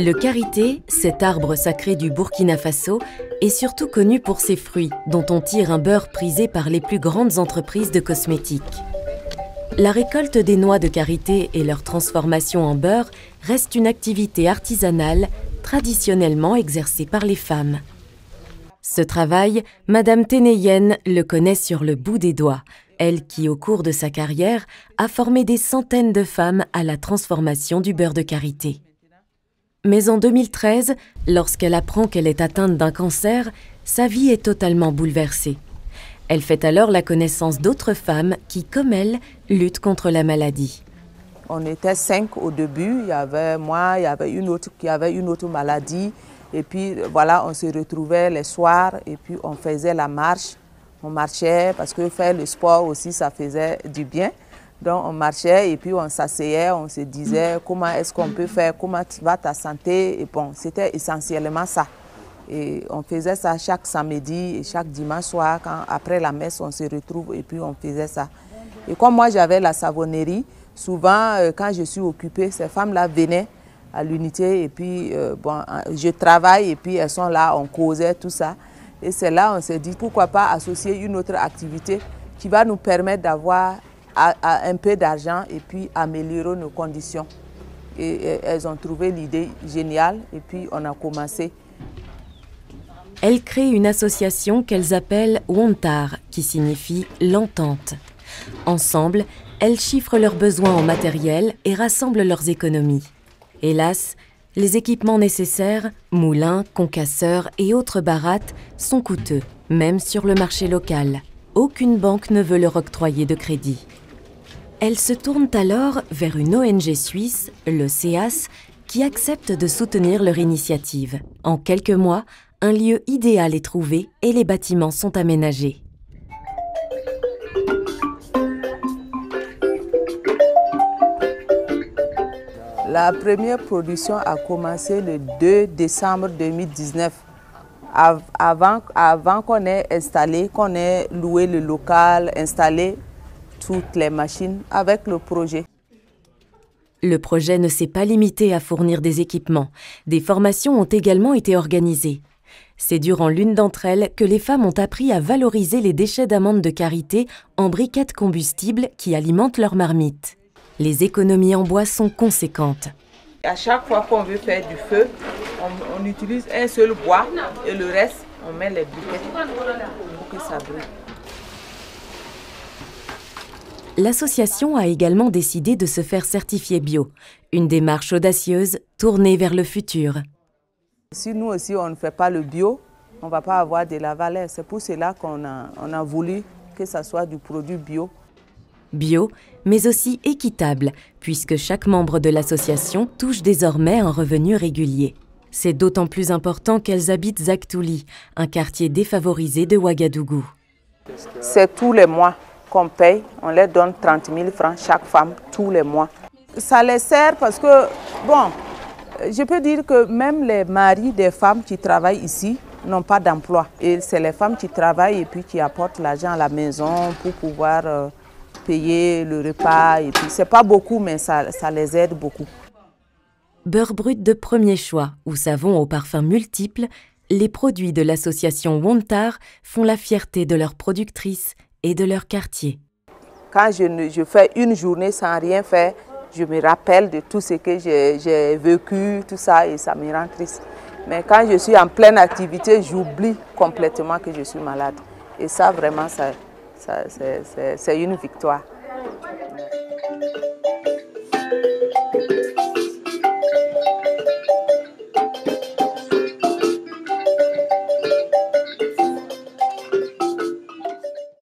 Le karité, cet arbre sacré du Burkina Faso, est surtout connu pour ses fruits, dont on tire un beurre prisé par les plus grandes entreprises de cosmétiques. La récolte des noix de karité et leur transformation en beurre reste une activité artisanale traditionnellement exercée par les femmes. Ce travail, Madame Ténéyenne le connaît sur le bout des doigts, elle qui, au cours de sa carrière, a formé des centaines de femmes à la transformation du beurre de karité. Mais en 2013, lorsqu'elle apprend qu'elle est atteinte d'un cancer, sa vie est totalement bouleversée. Elle fait alors la connaissance d'autres femmes qui, comme elle, luttent contre la maladie. On était 5 au début, il y avait moi, il y avait une autre qui avait une autre maladie. Et puis voilà, on se retrouvait les soirs et puis on faisait la marche. On marchait parce que faire le sport aussi, ça faisait du bien. Donc on marchait et puis on s'asseyait, on se disait comment est-ce qu'on peut faire, comment va ta santé. Et bon, c'était essentiellement ça. Et on faisait ça chaque samedi et chaque dimanche soir, après la messe, on se retrouve et puis on faisait ça. Et comme moi j'avais la savonnerie, souvent quand je suis occupée, ces femmes-là venaient à l'unité et puis bon, je travaille et puis elles sont là, on causait, tout ça. Et c'est là on s'est dit pourquoi pas associer une autre activité qui va nous permettre d'avoir un peu d'argent et puis améliorer nos conditions. Et elles ont trouvé l'idée géniale et puis on a commencé. Elles créent une association qu'elles appellent Wontar, qui signifie l'entente. Ensemble, elles chiffrent leurs besoins en matériel et rassemblent leurs économies. Hélas, les équipements nécessaires, moulins, concasseurs et autres barattes, sont coûteux, même sur le marché local. Aucune banque ne veut leur octroyer de crédit. Elles se tournent alors vers une ONG suisse, le CEAS, qui accepte de soutenir leur initiative. En quelques mois, un lieu idéal est trouvé et les bâtiments sont aménagés. La première production a commencé le 2 décembre 2019. Avant qu'on ait installé, qu'on ait loué le local, installé toutes les machines avec le projet. Le projet ne s'est pas limité à fournir des équipements. Des formations ont également été organisées. C'est durant l'une d'entre elles que les femmes ont appris à valoriser les déchets d'amandes de karité en briquettes combustibles qui alimentent leurs marmites. Les économies en bois sont conséquentes. À chaque fois qu'on veut faire du feu, on utilise un seul bois et le reste, on met les briquettes pour que ça brûle. L'association a également décidé de se faire certifier bio, une démarche audacieuse tournée vers le futur. Si nous aussi on ne fait pas le bio, on ne va pas avoir de la valeur. C'est pour cela qu'on a voulu que ça soit du produit bio. Bio, mais aussi équitable, puisque chaque membre de l'association touche désormais un revenu régulier. C'est d'autant plus important qu'elles habitent Zaktouli, un quartier défavorisé de Ouagadougou. C'est tous les mois qu'on paye, on leur donne 30 000 francs chaque femme, tous les mois. Ça les sert parce que, bon, je peux dire que même les maris des femmes qui travaillent ici n'ont pas d'emploi. Et c'est les femmes qui travaillent et puis qui apportent l'argent à la maison pour pouvoir payer le repas. Et puis c'est pas beaucoup, mais ça les aide beaucoup. Beurre brut de premier choix ou savon aux parfums multiples, les produits de l'association Wontar font la fierté de leurs productrices et de leur quartier. Quand je fais une journée sans rien faire, je me rappelle de tout ce que j'ai vécu, tout ça, et ça me rend triste. Mais quand je suis en pleine activité, j'oublie complètement que je suis malade. Et ça, vraiment, c'est une victoire.